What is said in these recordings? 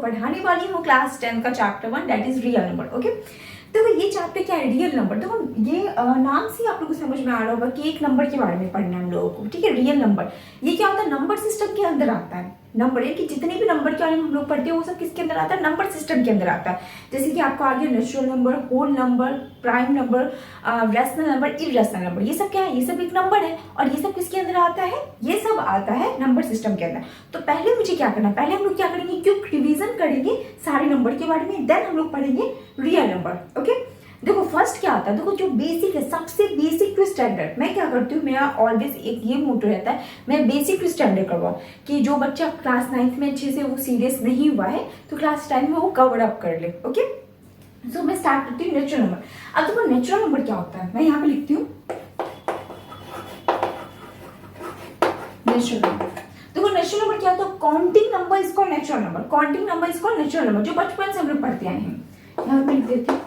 पढ़ाने वाली हूँ क्लास 10 का chapter 1 that is real number. Okay, तो ये चैप्टर क्या है, रियल नंबर। देखो ये नाम से आप लोगों को समझ में आ रहा होगा कि एक नंबर के बारे में पढ़ना है हम लोगों को, ठीक है। रियल नंबर ये क्या होता है, नंबर सिस्टम के अंदर आता है। नंबर है कि जितने भी नंबर के बारे में हम लोग पढ़ते हैं वो सब किसके अंदर आता है, नंबर सिस्टम के अंदर आता है। जैसे कि आपको आगे natural number, whole number, prime number, rational number, irrational number, ये सब क्या है, ये सब एक नंबर है। और ये सब किसके अंदर आता है, ये सब आता है नंबर सिस्टम के अंदर। तो पहले मुझे क्या करना है, पहले हम लोग क्या करेंगे, क्विक रिवीजन करेंगे सारे नंबर के बारे में, देन हम लोग पढ़ेंगे रियल नंबर। ओके, देखो फर्स्ट क्या आता है, देखो जो बेसिक है, सबसे बेसिक टू स्टैंडर्ड। मैं क्या करती हूँ, मेरा ऑलवेज एक ये मोटो रहता है, मैं बेसिक टू स्टैंडर्ड करवाऊँ कि जो बच्चा क्लास 9th में अच्छे से वो सीरियस नहीं हुआ है तो क्लास 10 में वो कवर अप कर ले। ओके, सो मैं स्टार्ट करती हूँ नेचुरल नंबर। अब देखो नेचुरल नंबर क्या होता है, मैं यहाँ पे लिखती हूँ नेचुरल नंबर। देखो नेचुरल नंबर क्या होता है, काउंटिंग नंबर इसको नेचुरल नंबर, काउंटिंग नंबर इसको नेचुरल नंबर, जो बचपन से हम लोग पढ़ते आए हैं। यहाँ पे लिख देती हूँ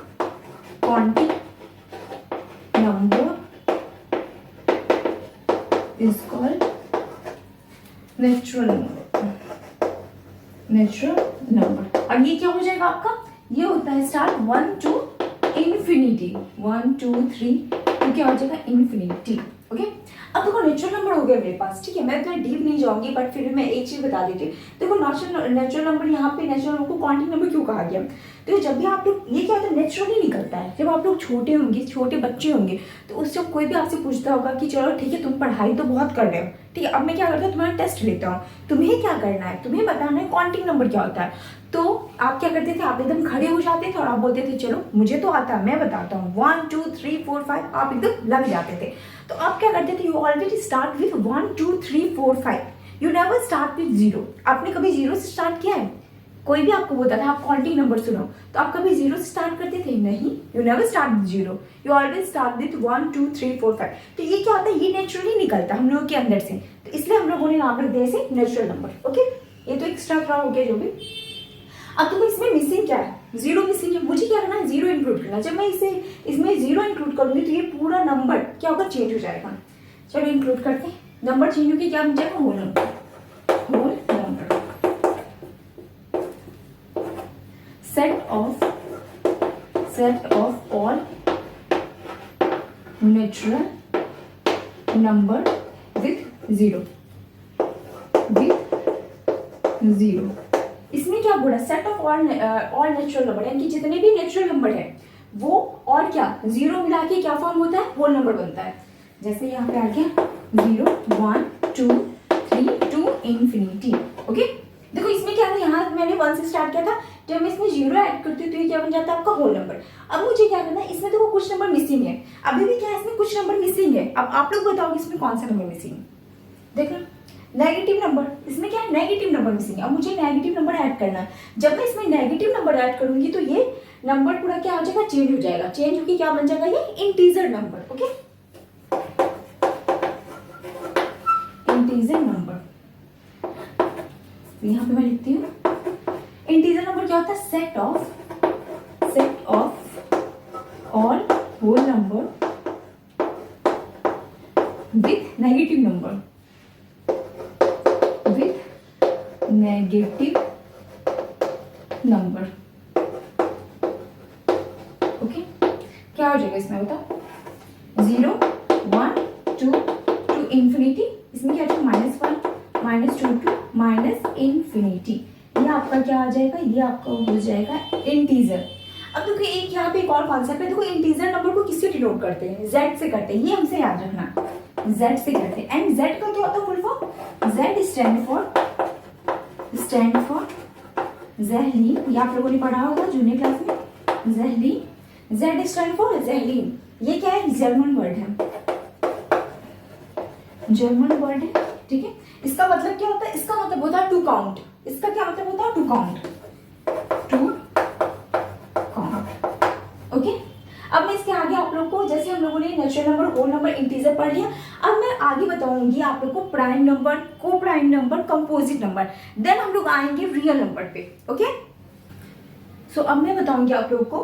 counting number is called natural number, natural number। और ये क्या हो जाएगा आपका, ये होता है स्टार्ट 1 to infinity, 1 2 3, तो क्या हो जाएगा इन्फिनिटी। ओके, अब देखो नेचुरल नंबर हो गया मेरे पास, ठीक है। मैं इतना डीप नहीं जाऊंगी बट फिर भी मैं एक चीज बता देती हूँ। देखो नेचुरल नंबर, यहाँ पे नेचुरल नंबर को काउंटिंग नंबर क्यों कहा गया, तो जब भी आप लोग, ये क्या होता है, नेचुरली निकलता है। जब आप लोग छोटे होंगे, छोटे बच्चे होंगे, तो उस जब कोई भी आपसे पूछता होगा कि चलो ठीक है तुम पढ़ाई तो बहुत कर रहे हो, ठीक है, अब मैं क्या करता हूँ, तुम्हारा टेस्ट लेता हूँ, तुम्हें क्या करना है, तुम्हें बताना है काउंटिंग नंबर क्या होता है। तो आप क्या करते थे, आप एकदम खड़े हो जाते थे और आप बोलते थे चलो मुझे तो आता है, मैं बताता हूँ 1 2 3 4 5, आप एकदम लग जाते थे। तो आप क्या करते थे, you already start with 1 2 3 4 5, you never start with 0। आपने कभी 0 से स्टार्ट किया है, कोई भी आपको बोलता था आप काउंटिंग नंबर सुनो, तो आप कभी 0 से स्टार्ट करते थे, नहीं, you never start with 0, you always start with 1 2 3 4 5। तो ये क्या होता है, ये नेचुरली निकलता है हम लोगों के अंदर से, तो इसलिए हम लोगों ने नाम रख दिया इसे नेचुरल नंबर। ओके, ये तो एक्स्ट्रा थोड़ा हो गया जो भी। अब देखो इसमें मिसिंग क्या है, 0 मिसिंग है, मुझे क्या करना है, 0 इंक्लूड करना। जब मैं इसमें 0 इंक्लूड करूंगी तो ये पूरा नंबर क्या होगा, चेंज हो जाएगा। चलो इंक्लूड करते हैं, नंबर चेंज होकर क्या बन जाएगा, whole number, whole number, set of all natural number with 0, इसमें क्या बोला, set of all natural number, यानी कि जितने भी नेचुरल नंबर है वो और क्या 0 मिला के क्या फॉर्म होता है, होल नंबर बनता है। जैसे यहाँ पे आ गया 0 1 2 3 टू इन्फिनिटी। ओके, देखो इसमें क्या था, यहाँ मैंने 1 से स्टार्ट किया था, जब मैं इसमें 0 ऐड करती हूँ तो ये क्या बन जाता है आपका होल नंबर। अब मुझे क्या करना है, इसमें तो कुछ नंबर मिसिंग है, अभी भी क्या है इसमें कुछ नंबर मिसिंग है। अब आप लोग बताओगे इसमें कौन सा नंबर मिसिंग है, देख लो नेगेटिव नंबर, इसमें क्या है नेगेटिव नंबर मिसिंग है। अब मुझे नेगेटिव नंबर ऐड करना है, जब मैं इसमें नेगेटिव नंबर ऐड करूंगी तो ये नंबर पूरा क्या हो जाएगा, चेंज हो जाएगा, चेंज होकर क्या बन जाएगा, ये integer number. Okay, integer number, यहाँ पे मैं लिखती हूँ इंटीजर नंबर क्या होता है, set of all whole number with negative number, negative number. Okay, क्या हो जाएगा इसमें बताओ, 0 1 2 टू इन्फिनिटी, इसमें क्या हो -1 -2 टू इन्फिनिटी, ये आपका क्या आ जाएगा, ये आपका हो जाएगा इंटीजर। अब देखो एक यहाँ पे एक और कॉन्सेप्ट है, देखो इंटीजर नंबर को किससे डिनोट करते हैं, z से करते हैं, ये हमसे याद रखना, z से करते हैं। एंड z का क्या होता है full form, z stand for ज़हलीन, ये आप लोगों ने पढ़ा होगा जूनियर क्लास में, ज़हलीन, z स्टैंड फॉर ज़हलीन, ये क्या है, जर्मन वर्ड है, जर्मन वर्ड है, ठीक है। इसका मतलब क्या होता है, इसका मतलब होता है टू काउंट, इसका क्या मतलब होता है, to count, to count. Okay, अब मैं इसके आगे आप लोग को, जैसे हम लोगों ने natural number, whole number, integer पढ़ लिया, अब मैं आगे बताऊंगी आप लोग को प्राइम नंबर, को prime number, composite number, then हम लोग आएंगे रियल नंबर पे। ओके, सो अब मैं बताऊंगी आप लोग को,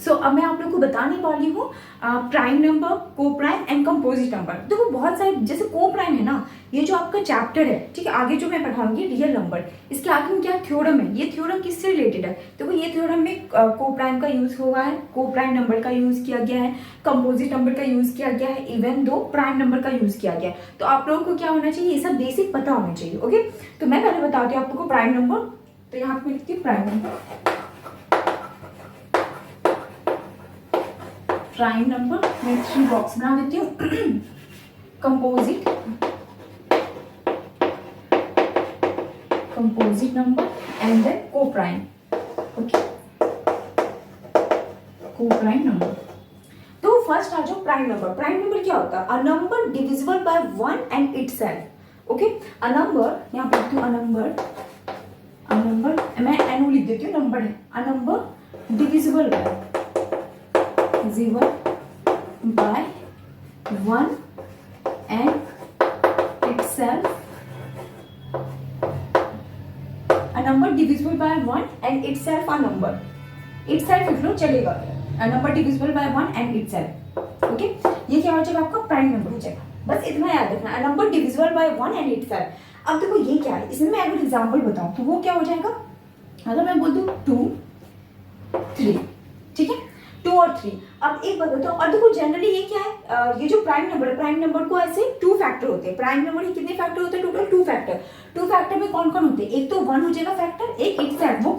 सो अब मैं आप लोग को बताने वाली हूँ प्राइम नंबर, को प्राइम एंड कंपोजिट नंबर। देखो बहुत सारे, जैसे को प्राइम है ना, ये जो आपका चैप्टर है, ठीक है, आगे जो मैं पढ़ाऊंगी रियल नंबर, इसके आगे में क्या थ्योरम है, ये थ्योरम किससे रिलेटेड है। देखो ये थ्योरम में को प्राइम का यूज हुआ है, को प्राइम नंबर का यूज किया गया है, कंपोजिट नंबर का यूज किया गया है, इवन दो प्राइम नंबर का यूज किया गया है। तो आप लोगों को क्या होना चाहिए, ये सब बेसिक पता होना चाहिए। ओके, तो मैं पहले बताती हूँ आप लोग को प्राइम नंबर। तो यहाँ पे लिखती हूँ प्राइम नंबर। प्राइम नंबर मैं 3 बॉक्स बना देती हूँ। कंपोजिट नंबर एंड देन को प्राइम। ओके, को प्राइम नंबर। तो फर्स्ट आ जाओ प्राइम नंबर। प्राइम नंबर क्या होता है, a number divisible by 1 and itself. Okay, a number, यहाँ पे लिखती हूँ अ नंबर, मैं एन लिख देती हूँ, नंबर है, a number divisible by 1 and itself, a number divisible by 1 and itself a number, itself लिख लो चलेगा, a number divisible by 1 and itself। Okay, ये क्या हो जाएगा आपका प्राइम नंबर हो जाएगा। बस इतना याद रखना, a number divisible by 1 and itself। अब देखो ये क्या है, इसमें मैं अगर एग्जांपल बताऊं तो वो क्या हो जाएगा, अगर मैं बोल दूं 2 3, ठीक है, 2 और 3। अब एक बात बताओ, और देखो जनरली ये क्या है, ये जो प्राइम नंबर है, प्राइम नंबर को ऐसे 2 फैक्टर होते हैं। प्राइम नंबर के कितने फैक्टर होते हैं, टोटल 2 फैक्टर। 2 फैक्टर में कौन कौन होते हैं, एक तो 1 हो जाएगा फैक्टर, एक इटसेल्फ, वो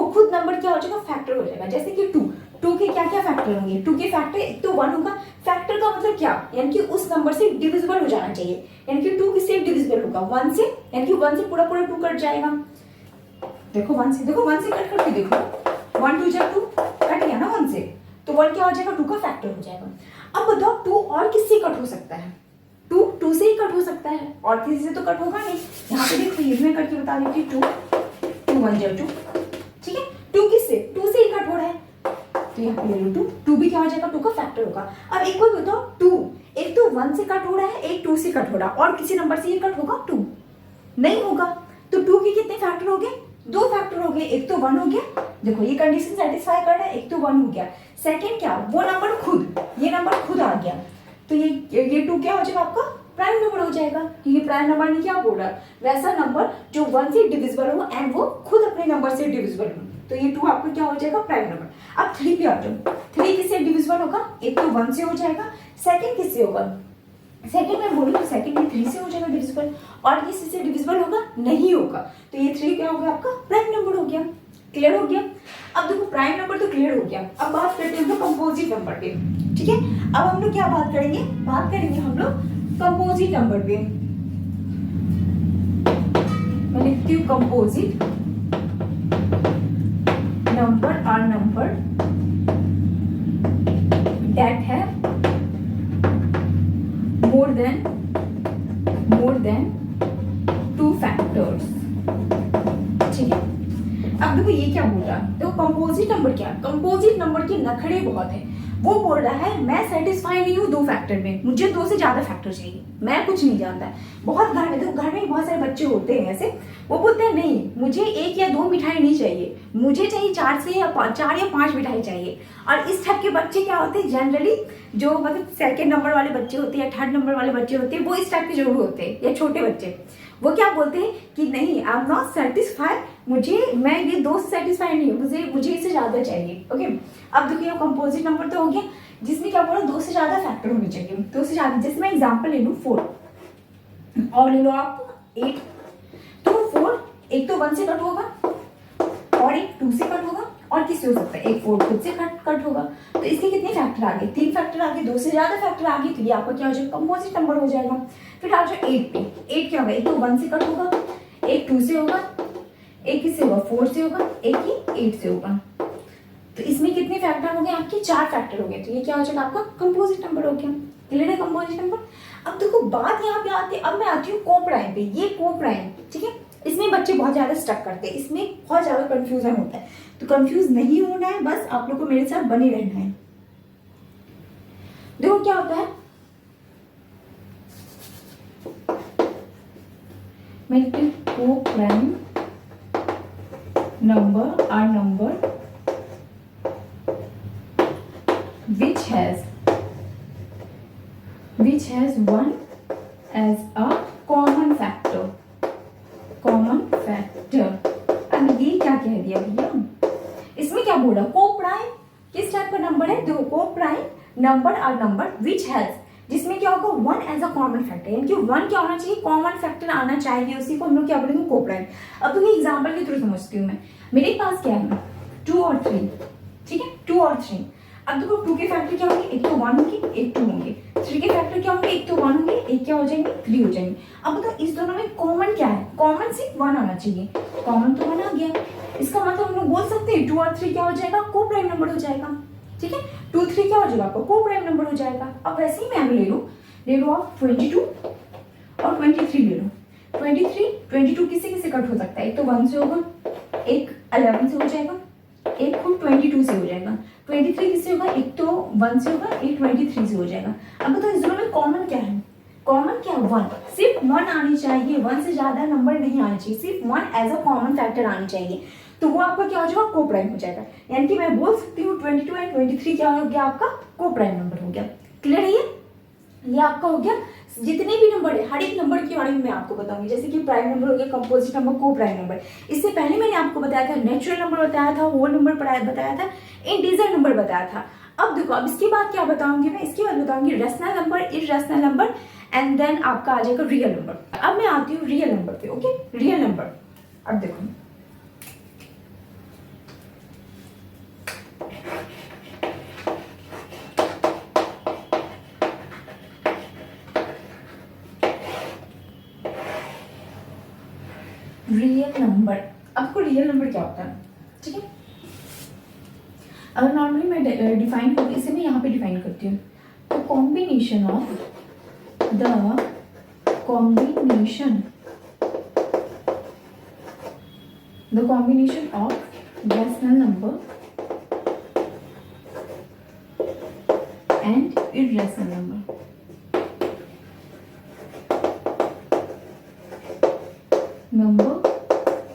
खुद नंबर क्या हो जाएगा, फैक्टर हो जाएगा। जैसे कि 2 के क्या क्या फैक्टर होंगे, 2 के फैक्टर, एक तो 1 होगा, फैक्टर का मतलब क्या, यानी कि उस नंबर से डिविजिबल हो जाना चाहिए, यानी कि 2 किससे डिविजिबल होगा, 1 से, यानी कि 1 से पूरा 2 कट जाएगा। देखो 1 से कट करके देखो, 1 2 जा 2 कट गया ना 1 से, तो 1 क्या हो जाएगा, 2 का फैक्टर हो जाएगा। अब बताओ 2 और किससे कट हो सकता है, 2 से ही कट हो सकता है, और किसी से तो कट होगा नहीं। यहाँ पे देखो ये मैं करके बता देती हूँ, 2 1 जा 2, ठीक है, 2 किससे, 2 से ही कट हो रहा है, तो यहाँ पे ले लो 2 भी क्या हो जाएगा, 2 का फैक्टर होगा। अब एक बार बताओ 2, एक तो 1 से कट हो रहा है, एक 2 से कट हो रहा है, और किसी नंबर से ये कट होगा, 2 नहीं होगा। तो 2 के कितने फैक्टर हो गए, 2 फैक्टर हो गए, एक तो 1 हो गया, देखो ये कंडीशन सेटिस्फाई कर रहा है, एक तो 1 हो गया। सेकंड क्या, वो नंबर खुद, ये नंबर खुद आ गया, तो ये 2 क्या हो जाएगा आपका प्राइम नंबर हो जाएगा। ये प्राइम नंबर ने क्या बोल रहा है, वैसा नंबर जो 1 से डिविजिबल हो एंड वो खुद अपने नंबर से डिविजिबल हो, तो ये 2 आपको क्या हो जाएगा प्राइम नंबर। अब 3 पे आ जाओ, 3 किससे डिविजिबल होगा, एक तो 1 से हो जाएगा, सेकंड किससे होगा, सेकंड में बोलूँ तो सेकंड में 3 से हो जाएगा डिविजिबल, और किसी से डिविजिबल होगा नहीं होगा, तो ये 3 क्या हो गया आपका प्राइम नंबर हो गया। क्लियर हो गया। अब देखो प्राइम नंबर तो क्लियर हो गया, अब बात करते हैं हम लोग कंपोजिट नंबर पे, ठीक है। अब हम लोग क्या बात करेंगे, हम लोग कंपोजिट नंबर पे। मैं लिखती हूँ composite number are number that है more than 2 फैक्टर्स, ठीक है। अब देखो ये क्या बोल रहा है, देखो कंपोजिट नंबर क्या, कंपोजिट नंबर के नखरे बहुत है। वो बोल रहा है मैं सेटिस्फाई नहीं हूँ 2 फैक्टर में, मुझे 2 से ज्यादा फैक्टर चाहिए, मैं कुछ नहीं जानता है। बहुत घर में, देखो घर में बहुत सारे बच्चे होते हैं ऐसे, वो बोलते हैं नहीं मुझे 1 या 2 मिठाई नहीं चाहिए, मुझे चाहिए 4 या 5 मिठाई चाहिए। और इस टाइप के बच्चे क्या होते हैं जनरली, जो मतलब सेकंड नंबर वाले बच्चे होते हैं या थर्ड नंबर वाले बच्चे होते हैं, वो इस टाइप के जरूर होते हैं, या छोटे बच्चे, वो क्या बोलते हैं कि नहीं आई एम नॉट सेटिस्फाइड, मैं ये 2 से सेटिस्फाइड नहीं हूँ, मुझे इससे ज्यादा चाहिए। ओके, अब देखिए कंपोजिट नंबर तो हो गया जिसमें क्या बोला 2 से ज्यादा फैक्टर होने चाहिए, 2 से ज्यादा। जैसे मैं एग्जांपल ले लूँ 4, और ले लो आप 8, तो 4 एक तो 1 से कट होगा, और एक 2 से कट होगा, और किससे हो सकता है, एक 4 खुद से कट होगा, तो इसके कितने फैक्टर आ गए, 3 फैक्टर आ गए, 2 से ज्यादा फैक्टर आ गए, तो ये आपका क्या हो जाएगा कंपोजिट नंबर हो जाएगा। फिर आ जाओ 8 पे, 8 क्या होगा, एक तो 1 से कट होगा, एक 2 से होगा, एक किससे होगा 4 से होगा, एक ही 8 से होगा, तो इसमें कितने फैक्टर हो गए आपके 4 फैक्टर हो गए, तो ये क्या हो जाएगा आपका कंपोजिट नंबर हो गया। क्लियर है कंपोजिट नंबर। अब देखो बात यहाँ पे आती है, अब मैं आती हूँ को प्राइम पे। ये को प्राइम, ठीक है, इसमें बच्चे बहुत ज्यादा स्टक करते हैं, इसमें बहुत ज्यादा कंफ्यूजन होता है, तो कंफ्यूज नहीं होना है, बस आप लोग को मेरे साथ बने रहना है। देखो क्या होता है, मैं को prime number are number has 1 as a common factor. अब ये क्या कह दिया भैया, इसमें क्या बोला, को प्राइम किस टाइप का नंबर है, देखो को prime number are number which has, जिसमें क्या होगा 1 एज अ कॉमन फैक्टर, यानी कि 1 क्या होना चाहिए, कॉमन फैक्टर आना चाहिए, उसी को हम लोग क्या बोलेंगे, को प्राइम। अब तो ये एग्जांपल के थ्रू समझती हूँ मैं, मेरे पास क्या है 2 और 3, ठीक है 2 और 3। अब देखो 2 के फैक्टर क्या होंगे, एक तो 1 होंगे एक 2 होंगे, 3 के फैक्टर क्या होंगे, एक तो 1 होंगे एक क्या हो जाएंगे 3 हो जाएंगे। अब बताओ इस दोनों में कॉमन क्या है, कॉमन सिर्फ 1 आना चाहिए, कॉमन तो 1 आ गया, इसका मतलब हम लोग बोल सकते हैं 2 और 3 क्या हो जाएगा, को प्राइम नंबर हो जाएगा, ठीक है 2 3 क्या हो जाएगा आपको को प्राइम नंबर हो जाएगा। अब वैसे ही मैं अभी ले लो आप 22 और 23 ले लो, 22 किससे किससे कट हो सकता है, एक तो 1 से होगा, एक 11 से हो जाएगा, एक खुद 22 से हो जाएगा, 23 किससे होगा, एक तो 1 से होगा, एक 23 से हो जाएगा। अब बताओ इस दोनों में कॉमन क्या है, कॉमन क्या है 1, सिर्फ 1 आनी चाहिए, 1 से ज्यादा नंबर नहीं आनी चाहिए, सिर्फ 1 एज अ कॉमन फैक्टर आनी चाहिए, तो वो आपका क्या हो जाएगा, को प्राइम हो जाएगा। यानी कि मैं बोल सकती हूँ 22 एंड 23 क्या हो गया आपका, को प्राइम नंबर हो गया। क्लियर है ये आपका हो गया। जितने भी नंबर है हर एक नंबर के बारे में मैं आपको बताऊंगी, जैसे कि प्राइम नंबर हो गया, कंपोजिट नंबर, को प्राइम नंबर। इससे पहले मैंने आपको बताया था नेचुरल नंबर बताया था, होल नंबर बताया था, इंटीजर नंबर बताया था। अब देखो अब इसके बाद क्या बताऊंगी मैं, इसके बाद बताऊंगी rational number, irrational number and then आपका आ जाएगा रियल नंबर। अब मैं आती हूँ रियल नंबर पे, ओके रियल नंबर। अब देखो रियल नंबर, आपको रियल नंबर क्या होता है, ठीक है। अगर नॉर्मली मैं डिफाइन करती हूँ, इसे मैं यहाँ पे डिफाइन करती हूँ, तो combination of the combination of rational number and irrational number,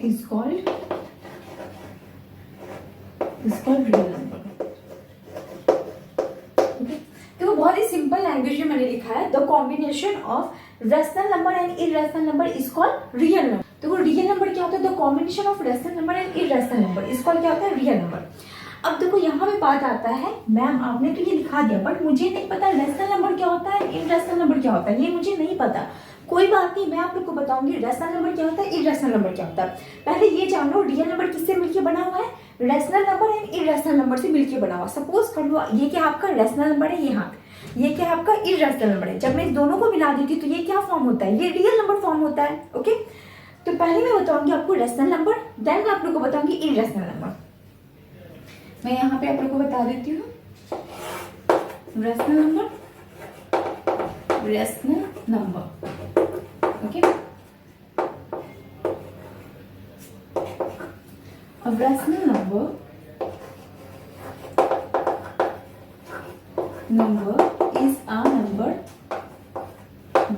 is called real number। Okay? तो बहुत ही सिंपल लैंग्वेज में मैंने लिखा है, the combination of rational number and irrational number is called real number. तो रियल नंबर क्या होता है, the combination of rational number and irrational number is called क्या होता है, रियल नंबर। अब देखो यहाँ पे बात आता है, मैम आपने तो ये लिखा दिया बट मुझे नहीं पता रैशनल नंबर क्या होता है, इररेशनल नंबर क्या होता है, ये मुझे नहीं पता। कोई बात नहीं, मैं आप लोग को बताऊंगी रैशनल नंबर क्या होता है, इररेशनल नंबर क्या होता है। पहले ये जान लो रियल नंबर किससे मिलके बना हुआ है, rational number and irrational number से मिलके बना हुआ। सपोज कर लो ये क्या आपका रैशनल नंबर है, ये क्या आपका इररेशनल नंबर है। जब मैं इस दोनों को मिला देती तो ये क्या फॉर्म होता है, ये रियल नंबर फॉर्म होता है। ओके, तो पहले मैं बताऊंगी आपको रैशनल नंबर, देन आप लोग को बताऊंगी इररेशनल नंबर। मैं यहाँ पे आप लोग को बता देती हूँ रैशनल नंबर, ओके। अब rational number is a number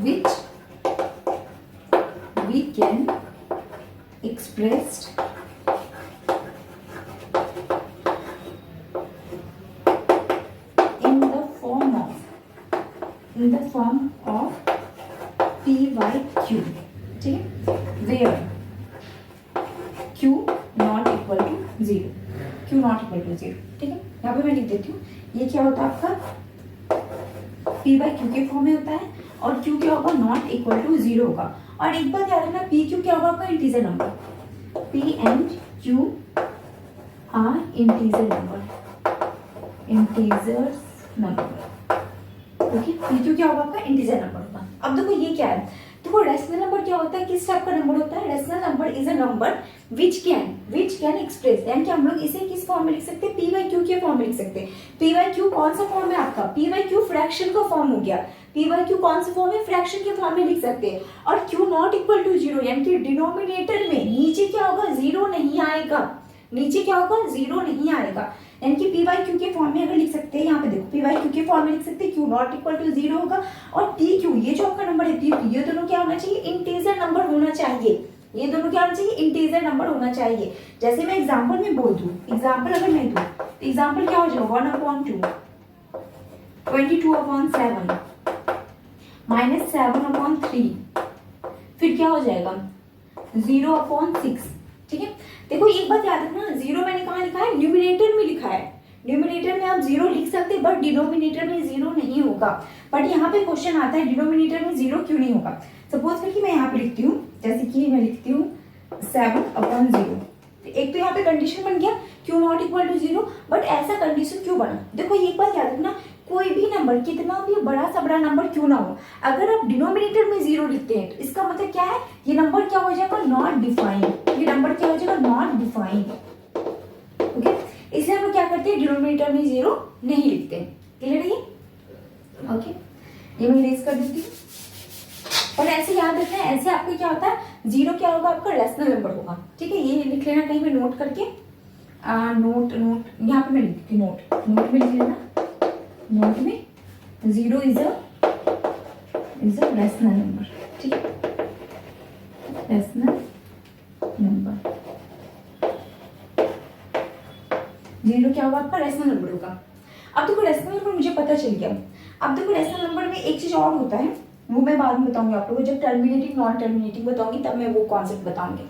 which we can express in the form of p by q, ठीक है, where q not equal to 0, ठीक है। यहाँ पे मैं लिख देती हूँ, ये क्या होता है आपका p बाई क्यू के फॉर्म में होता है और q क्या होगा, नॉट इक्वल टू 0 होगा। और एक बात याद रखना, p q क्या होगा आपका, integer number, p and q are integer number, okay. p q क्या होगा आपका, इंटीजर नंबर होगा। अब देखो ये क्या है, देखो रैशनल नंबर क्या होता है, किस टाइप का नंबर होता है, rational number is a number which can express, यानी कि हम लोग इसे किस फॉर्म में लिख सकते हैं, पी बाई क्यू के फॉर्म में लिख सकते हैं। पी बाई क्यू कौन सा फॉर्म है आपका, पी बाई क्यू फ्रैक्शन का फॉर्म हो गया, पी बाई क्यू कौन सा फॉर्म है, फ्रैक्शन के फॉर्म में लिख सकते हैं। और क्यू नॉट इक्वल टू 0, यानी कि डिनोमिनेटर में नीचे क्या होगा, 0 नहीं आएगा, नीचे क्या होगा, 0 नहीं आएगा, यानी कि पी बाई क्यू के फॉर्म में अगर लिख सकते हैं, यहाँ पे देखो पी बाई क्यू के फॉर्म में लिख सकते हैं, क्यू नॉट इक्वल टू 0 होगा। और पी क्यू ये जो आपका नंबर है पी क्यू, ये दोनों क्या होना चाहिए, इंटीजर नंबर होना चाहिए, ये दोनों क्या होना चाहिए, इंटीजर नंबर होना चाहिए। जैसे मैं एग्जांपल में बोल दूं, एग्जांपल अगर मैं दूं तो एग्जांपल क्या हो जाएगा, 1/2, 22/7, -7/3, फिर क्या हो जाएगा 0/6। ठीक है, देखो एक बात याद रखना, जीरो मैंने कहाँ लिखा है, न्यूमिनेटर में लिखा है। न्यूमिनेटर में आप जीरो लिख सकते हैं बट डिनोमिनेटर में जीरो नहीं होगा। बट यहाँ पे क्वेश्चन आता है डिनोमिनेटर में जीरो क्यों नहीं होगा। सपोज करके मैं यहाँ पे लिखती हूँ, जैसे कि मैं लिखती हूँ 7/0। एक तो यहाँ पे कंडीशन बन गया q not equal to zero, but ऐसा कंडीशन क्यों बना, देखो एक बात याद रखना, कोई भी नंबर कितना भी बड़ा सा बड़ा नंबर क्यों ना हो, अगर आप डिनोमिनेटर में जीरो लिखते हैं तो इसका मतलब क्या है, ये नंबर क्या हो जाएगा, नॉट डिफाइंड। ये नंबर क्या हो जाएगा, नॉट डिफाइंड। ओके, इसलिए हम लोग क्या करते हैं, डिनोमिनेटर में जीरो नहीं लिखते। क्लियर है ये? ओके, ये मैं इरेज कर देती हूँ। और ऐसे याद रखना है, ऐसे आपको क्या होता है, जीरो क्या होगा, आपका रेशनल नंबर होगा। ठीक है, ये लिख लेना कहीं पे नोट करके, नोट यहाँ पे मैं लिखती हूँ, नोट में लिख लेना, नोट में zero is a rational number. ठीक है, रेशनल नंबर, जीरो क्या होगा आपका, रेशनल नंबर होगा। अब देखो रेशनल नंबर मुझे पता चल गया। अब देखो रेशनल नंबर में एक चीज और होता है, वो मैं बाद में बताऊंगी आप लोगों को, जब टर्मिनेटिंग नॉन टर्मिनेटिंग बताऊंगी तब मैं वो कॉन्सेप्ट बताऊंगी।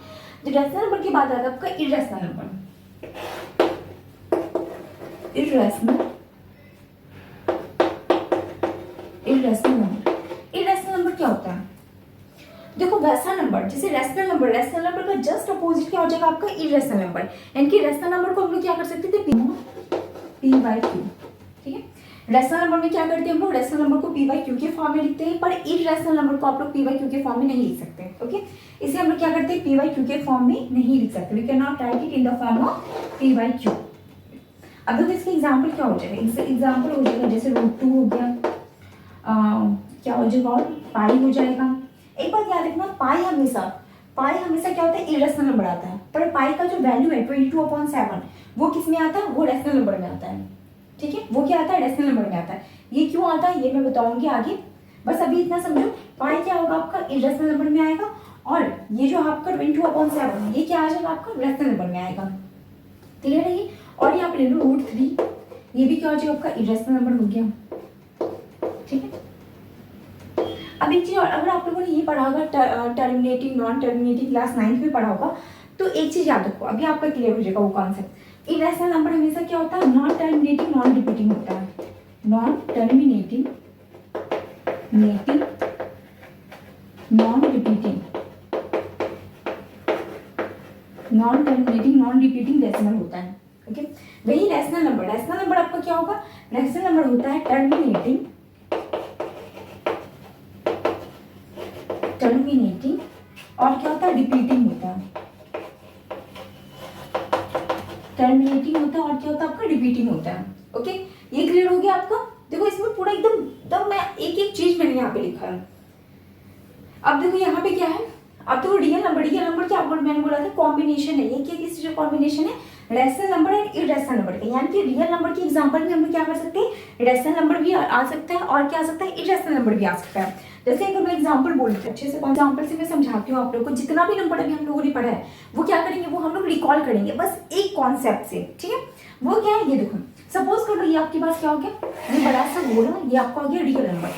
तो रेशनल नंबर के बाद आता है आपका इररेशनल नंबर। इररेशनल नंबर क्या होता है, देखो वैसा नंबर जैसे रेशनल नंबर का जस्ट अपोजिट क्या हो जाएगा, आपका इररेशनल नंबर। यानी कि रेशनल नंबर को हम लोग क्या कर सकते थे, p/q। ठीक है, रेशनल नंबर में क्या करते हैं हम लोग, रेशनल नंबर को p/q के फॉर्म में लिखते हैं, पर इररेशनल नंबर को आप लोग p/q के फॉर्म में नहीं लिख सकते। ओके, इसलिए हम लोग क्या करते हैं, p/q के फॉर्म में नहीं लिख सकते, we can not write it in the form of p/q। अब देखो इसका एग्जांपल क्या हो जाएगा, एग्जांपल हो जाएगा जैसे √2 हो गया, क्या हो जाएगा, और पाई हो जाएगा। एक बात याद रखना, पाई हमेशा क्या होता है, इररेशनल नंबर आता है, पर पाई का जो वैल्यू है 22/7 वो किस में आता है, वो रेशनल नंबर में आता है। ठीक है, वो क्या आता है, रेशनल नंबर में आता है। ये क्यों आता है ये मैं बताऊंगी आगे, बस अभी इतना समझो, पाई क्या होगा आपका, इररेशनल नंबर में आएगा, और ये जो आपका 22/7 ये क्या आ जाएगा, आपका रेशनल नंबर में आएगा। क्लियर है ये? और यहाँ पे ले लो √3, ये भी क्या हो जाएगा, आपका इररेशनल नंबर हो गया। ठीक है, अब एक चीज और, अगर आप लोगों ने ये पढ़ा होगा terminating non terminating class 9th में पढ़ा होगा, तो एक चीज याद रखो, अभी आपका क्लियर हो जाएगा वो कॉन्सेप्ट। इररेशनल नंबर हमेशा क्या होता है, नॉन टर्मिनेटिंग नॉन रिपीटिंग होता है, non terminating non repeating rational होता है। ओके, वही रेशनल नंबर आपका क्या होगा, रेशनल नंबर होता है टर्मिनेटिंग और क्या होता है, रिपीटिंग होता है। टर्मिनेटिंग होता है और क्या होता है, आपका रिपीटिंग होता है। ओके, ये क्लियर हो गया आपका। देखो इसमें पूरा एकदम मैं एक चीज मैंने यहाँ पे लिखा है। अब देखो यहाँ पे क्या है, अब तो रियल नंबर क्या मैंने बोला था, कॉम्बिनेशन है। ये क्या, किस कॉम्बिनेशन है, rational number and irrational number का। यानी कि रियल नंबर के एग्जांपल में हम लोग क्या कर सकते हैं, रेशनल नंबर भी आ सकता है और क्या आ सकता है, इररेशनल नंबर भी आ सकता है। जैसे अगर मैं एग्जांपल बोलती हूँ, अच्छे से एग्जांपल से मैं समझाती हूँ आप लोगों को, जितना भी नंबर अभी हम लोगों ने पढ़ा है वो क्या करेंगे, वो हम लोग रिकॉल करेंगे बस एक कॉन्सेप्ट से। ठीक है, वो क्या है, ये देखो सपोज कर लो, ये आपके पास क्या हो गया, ये बड़ा सा गोला, ये आपका हो गया रियल नंबर।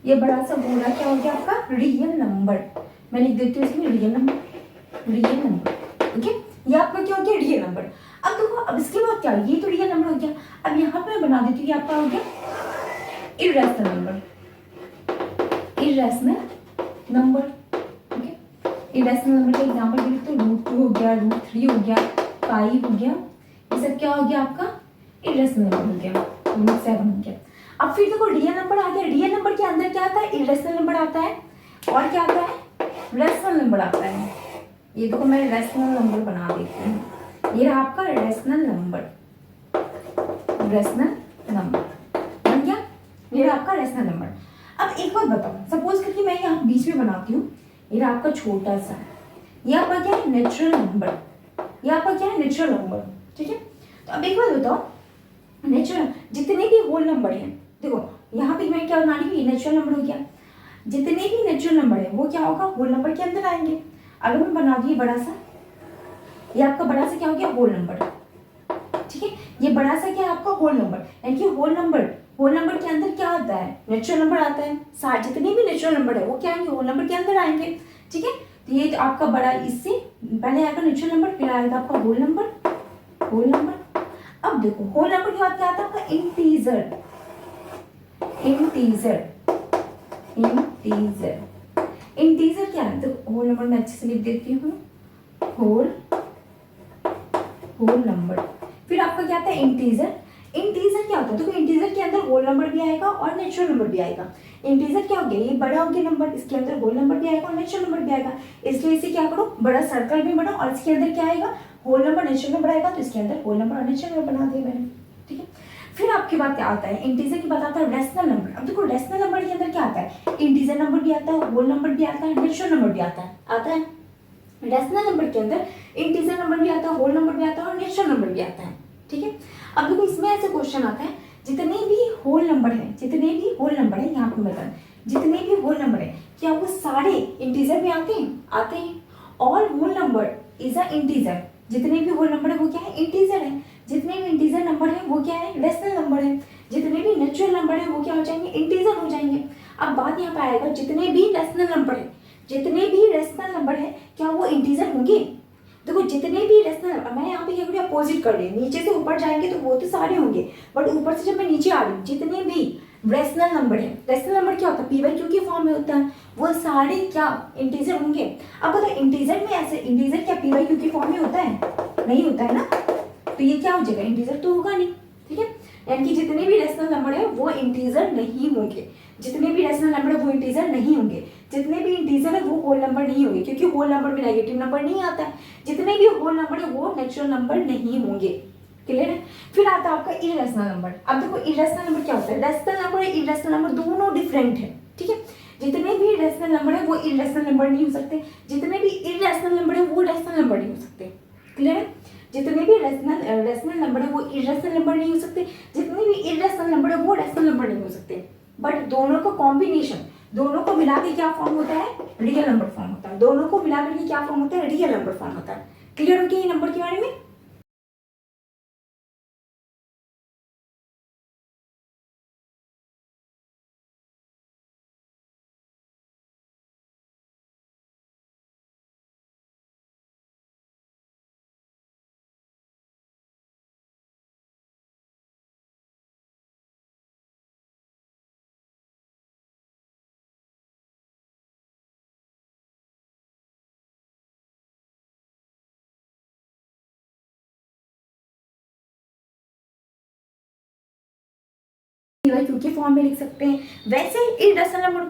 ये बड़ा सा गोला क्या हो गया, आपका रियल नंबर। मैं लिख देती हूँ इसमें रियल नंबर। ओके, ये आपका क्या हो गया, रियल नंबर। अब देखो, अब इसके बाद क्या, ये तो रियल नंबर हो गया। अब यहाँ पे मैं बना देती हूँ, ये आपका हो गया irrational number. Okay, irrational number का एग्जांपल भी लिखते हैं, √2 हो गया, √3 हो गया, पाई हो गया, ये सब क्या हो गया, आपका इररेशनल नंबर हो गया, √7 हो गया। अब फिर देखो रियल नंबर आ गया, रियल नंबर के अंदर क्या आता है, इररेशनल नंबर आता है और क्या आता है, रेशनल नंबर आता है। ये देखो मैं रेशनल नंबर बना देती हूँ, ये रहा आपका रेशनल नंबर बन गया, ये रहा आपका रेशनल नंबर। अब एक बात बताओ, सपोज करके मैं यहाँ बीच में बनाती हूँ, ये रहा आपका छोटा सा, ये आपका क्या है, नेचुरल नंबर। ये आपका क्या है, नेचुरल नंबर। ठीक है, तो अब एक बात बताओ, नेचुरल जितने भी होल नंबर हैं, देखो यहाँ पे मैं क्या बना रही हूँ, नेचुरल नंबर हो गया, जितने भी नेचुरल नंबर है वो क्या होगा, होल नंबर के अंदर आएंगे। अगर मैं बना दी बड़ा सा, ये आपका बड़ा सा क्या हो गया, होल नंबर। ठीक है, ये बड़ा सा क्या है, आपका होल नंबर। यानी कि होल नंबर होल नंबर के अंदर क्या आता है, नेचुरल नंबर आता है। सारे जितने भी नेचुरल नंबर है वो क्या आएंगे, होल नंबर के अंदर आएंगे। ठीक है, तो ये आपका बड़ा, इससे पहले आएगा नेचुरल नंबर, फिर आएगा आपका होल नंबर, होल नंबर। अब देखो होल नंबर के बाद क्या आता है आपका इंटीजर, इंटीजर, इंटीजर। इंटीजर क्या है, तो होल नंबर में अच्छे से लिख देती हूँ, होल, होल नंबर। फिर आपका क्या आता है इंटीजर। इंटीजर क्या होता है, देखो इंटीजर के अंदर होल नंबर भी आएगा और नेचुरल नंबर भी आएगा। इंटीजर क्या हो गया, ये बड़ा हो गया नंबर, इसके अंदर होल नंबर भी आएगा और नेचुरल नंबर भी आएगा, इसलिए इसे क्या करो, बड़ा सर्कल भी बना और इसके अंदर क्या आएगा, होल नंबर नेचुरल नंबर आएगा, तो इसके अंदर होल नंबर और नेचुरल नंबर बना दिया मैंने। ठीक है, फिर आपके बाद क्या आता है, इंटीजर के बाद आता है रेशनल नंबर। अब देखो रेशनल नंबर के अंदर क्या आता है, इंटीजर नंबर भी आता है, होल नंबर भी आता है, नेचुरल नंबर भी आता है। रेशनल नंबर के अंदर इंटीजर नंबर भी आता है, होल नंबर भी आता है और नेचुरल नंबर भी आता है। ठीक है, अब देखो इसमें ऐसे क्वेश्चन आता है, जितने भी होल नंबर है, जितने भी होल नंबर है, यहाँ पे बताना, जितने भी होल नंबर है क्या वो सारे इंटीजर में आते हैं, आते हैं। All whole number is a integer, जितने भी होल नंबर है वो क्या है, इंटीजर है। जितने भी इंटीजर नंबर है वो क्या है, रेशनल नंबर है। जितने भी नेचुरल नंबर है वो क्या हो जाएंगे, इंटीजर हो जाएंगे। अब बात यहाँ पे आएगा, जितने भी रेशनल नंबर है, जितने भी रेशनल नंबर है क्या वो इंटीजर होंगे। देखो जितने भी रेशनल, मैं यहाँ पे क्या करूँ, अपोजिट कर रही हूँ, नीचे से ऊपर जाएंगे तो वो तो सारे होंगे, बट ऊपर से जब मैं नीचे आ रही हूँ, जितने भी रेशनल नंबर है, रेशनल नंबर क्या होता है, पी क्यू के फॉर्म में होता है, वो सारे क्या इंटीजर होंगे। अब बताओ इंटीजर में ऐसे, इंटीजर क्या पी क्यू के फॉर्म में होता है, नहीं होता है ना, तो ये क्या हो जाएगा, इंटीजर तो होगा नहीं। ठीक है, यानी कि जितने भी रेशनल नंबर है वो इंटीजर नहीं होंगे, जितने भी रेशनल नंबर है वो इंटीजर नहीं होंगे, जितने भी इंटीजर है वो होल नंबर नहीं होंगे, क्योंकि होल नंबर में नेगेटिव नंबर नहीं आता है। जितने भी होल नंबर है वो नेचुरल नंबर नहीं होंगे। क्लियर है, फिर आता है आपका इरेशनल नंबर। अब देखो इरेशनल नंबर क्या होता है, रेशनल नंबर और इरेशनल नंबर दोनों डिफरेंट है। ठीक है, जितने भी रेशनल नंबर है वो इरेशनल नंबर नहीं हो सकते, जितने भी इरेशनल नंबर है वो रेशनल नंबर नहीं हो सकते। क्लियर है, जितने भी रेशनल नंबर है वो इरेशनल नंबर नहीं हो सकते, जितने भी इरेशनल नंबर है वो रेशनल नंबर नहीं हो सकते, बट दोनों का कॉम्बिनेशन, दोनों को मिला के क्या फॉर्म होता है, रियल नंबर फॉर्म होता है। दोनों को मिला करके क्या फॉर्म होता है, रियल नंबर फॉर्म होता है। क्लियर हो गया ये नंबर के बारे में। क्योंकि फॉर्म में लिख सकते हैं, वैसे इरेशनल नंबर